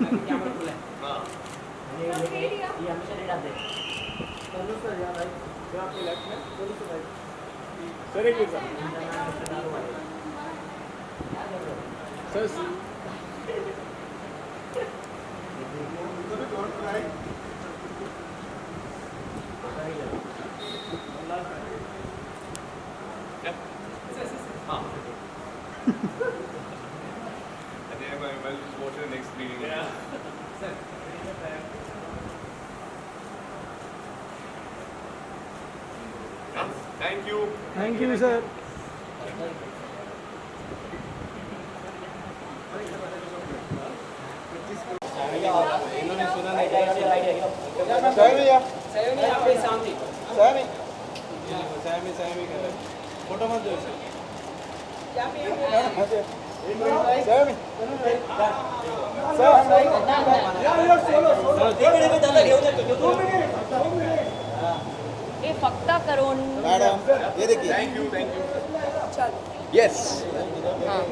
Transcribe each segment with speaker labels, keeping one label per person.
Speaker 1: ये हमेशा रेड आते हैं।
Speaker 2: सर एक minute sir
Speaker 3: I'll just watch the next meeting. Yeah. Thank you.
Speaker 2: Thank you sir
Speaker 1: इन्होंने सुना नहीं
Speaker 2: सैमी कर फोटो मत दो
Speaker 4: ए फक्ता करून
Speaker 5: मैडम ये देखिए
Speaker 3: Thank you. Thank you.
Speaker 4: चल
Speaker 5: यस
Speaker 4: हाँ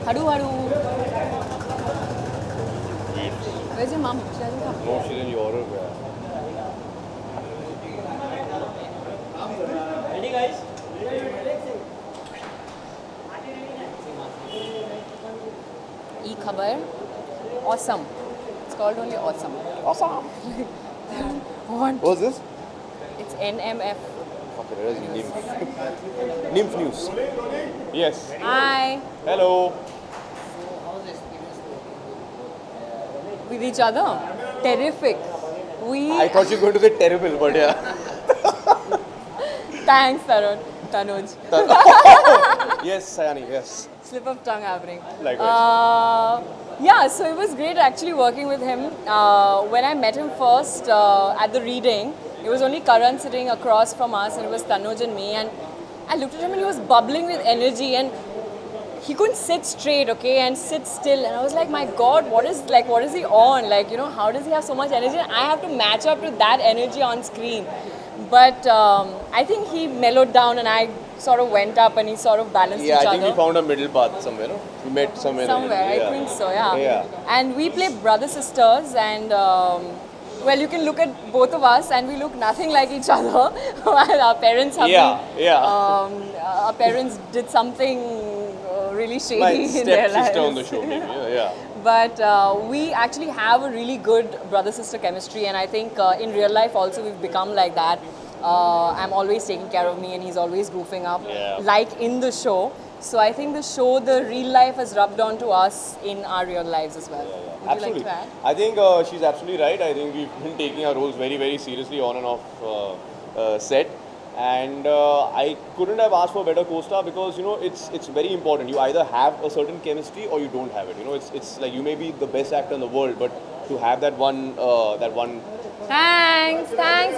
Speaker 4: हडू हडू Where's your mom? She hasn't come.
Speaker 3: No, she's in Europe.
Speaker 1: Ready guys?
Speaker 4: E-Khabar. Awesome. It's called only Awesome.
Speaker 5: awesome
Speaker 4: What?
Speaker 5: what's this
Speaker 4: It's NMF.
Speaker 5: okay there is nymph news
Speaker 3: Yes.
Speaker 4: Hi.
Speaker 3: Hello.
Speaker 4: With each other. Terrific. We.
Speaker 5: I thought you were going to say terrible but yeah
Speaker 4: Thanks, Tarun. Tanuj.
Speaker 5: yes Sayani yes
Speaker 4: Slip of tongue happening.
Speaker 3: Likewise.
Speaker 4: Yeah, so it was great actually working with him. When I met him first at the reading, it was only Karan sitting across from us, and it was Tanuj and me. And I looked at him, and he was bubbling with energy, and he couldn't sit straight, okay, and sit still. And I was like, my God, what is he on? Like, you know, how does he have so much energy? And I have to match up to that energy on screen. But I think he mellowed down, and I sort of went up, and he sort of balanced
Speaker 5: yeah
Speaker 4: each
Speaker 5: I think
Speaker 4: other.
Speaker 5: we found a middle path somewhere no we met somewhere
Speaker 4: Somewhere,
Speaker 5: yeah.
Speaker 4: I think so, yeah.
Speaker 5: Yeah.
Speaker 4: And we play brother sisters, and well, you can look at both of us, and we look nothing like each other. While our parents have our parents did something really
Speaker 5: my
Speaker 4: shady in their lives.
Speaker 5: stepsister on the show maybe yeah
Speaker 4: But we actually have a really good brother-sister chemistry, and I think in real life also we've become like that. I'm always taking care of me, and he's always goofing up,
Speaker 5: Yeah.
Speaker 4: like in the show. So I think the show, the real life has rubbed onto us in our real lives as well. Would
Speaker 5: Absolutely.
Speaker 4: you like to add?
Speaker 5: I think she's absolutely right. I think we've been taking our roles very, very seriously on and off set. And I couldn't have asked for a better co-star because, you know, it's very important. You either have a certain chemistry or you don't have it. You know, it's like you may be the best actor in the world, but to have that one
Speaker 4: Thanks guys.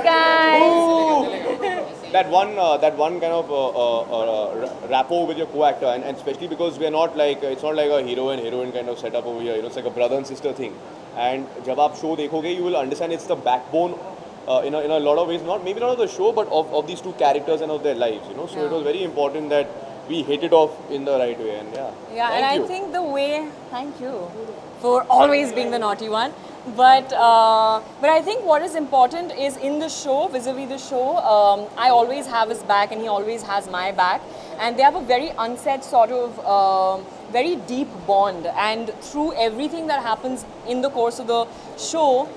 Speaker 5: that one kind of rapport with your co-actor, and especially because we are not like it's not like a hero and heroine kind of setup over here. You know, it's like a brother and sister thing. And जब आप show देखोगे, you will understand it's the backbone in a lot of ways, maybe not of the show, but of these two characters and of their lives. You know, so it was very important that we hit it off in the right way. And
Speaker 4: Yeah, and
Speaker 5: thank you.
Speaker 4: I think the way, thank you for always being the naughty one. But I think what is important is in the show, vis-a-vis the show, I always have his back and he always has my back. And they have a very unsaid sort of very deep bond. And through everything that happens in the course of the show,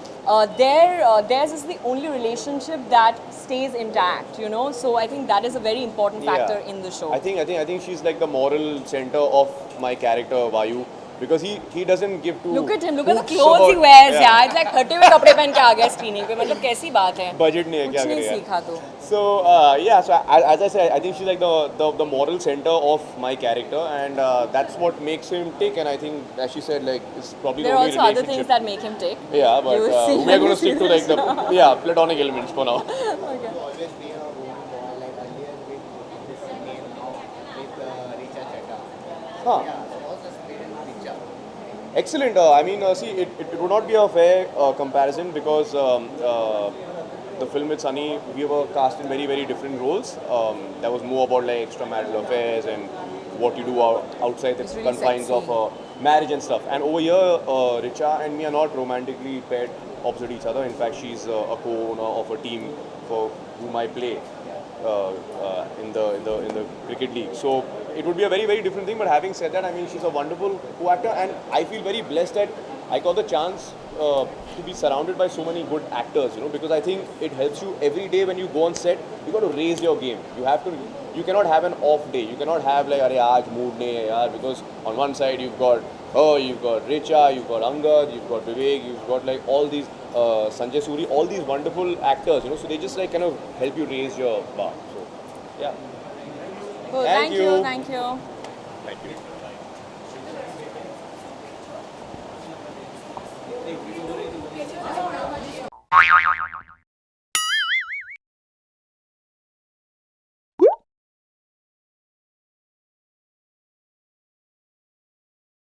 Speaker 4: theirs is the only relationship that stays intact, you know. So I think that is a very important factor in the show.
Speaker 5: I think she's like the moral center of my character Vayu, because he doesn't give two
Speaker 4: Look at him, look at the
Speaker 5: hoots
Speaker 4: clothes he
Speaker 5: about-
Speaker 4: wears,
Speaker 5: yeah.
Speaker 4: यार. It's like फटे हुए कपड़े पहन के आ गया screening पे. मतलब कैसी बात है?
Speaker 5: Budget नहीं है, क्या
Speaker 4: कुछ नहीं
Speaker 5: करें यार?
Speaker 4: सीखा तो.
Speaker 5: So so as I said, I think she's like the moral center of my character, and that's what makes him tick. And I think, as she said, like it's probably
Speaker 4: There
Speaker 5: the
Speaker 4: are
Speaker 5: only
Speaker 4: also other
Speaker 5: relationship.
Speaker 4: things that make him tick.
Speaker 5: Yeah, but
Speaker 4: You will see
Speaker 5: we're
Speaker 4: when
Speaker 5: going
Speaker 4: you
Speaker 5: to stick
Speaker 4: see
Speaker 5: to like the platonic elements for now.
Speaker 4: Okay.
Speaker 1: Always be a role model, like earlier with this Simi and now with Richa Chadha.
Speaker 5: Huh.
Speaker 1: Yeah, so what's the experience with Richa?
Speaker 5: Excellent. I mean, see, it would not be a fair comparison because the film with Sunny, we were cast in very, very different roles. That was more about like extramarital affairs and what you do outside the
Speaker 4: It's really
Speaker 5: confines
Speaker 4: sexy.
Speaker 5: of marriage and stuff. And over here, Richa and me are not romantically paired opposite each other. In fact, she's a co-owner of a team for whom I play in the cricket league. So it would be a very, very different thing. But having said that, I mean, she's a wonderful co-actor, and I feel very blessed that I got the chance to be surrounded by so many good actors, you know, because I think it helps you every day when you go on set. You got to raise your game. You cannot have an off day. You cannot have like, "Arey, aaj mood nahi hai yaar," because on one side you've got Richa, you've got Angad, you've got Vivek, you've got like all these Sanjay Suri, all these wonderful actors, you know. So they just like kind of help you raise your bar. So yeah,
Speaker 4: Cool.
Speaker 5: Thank
Speaker 4: Thank you.
Speaker 5: you.
Speaker 4: Thank you.
Speaker 5: thank you.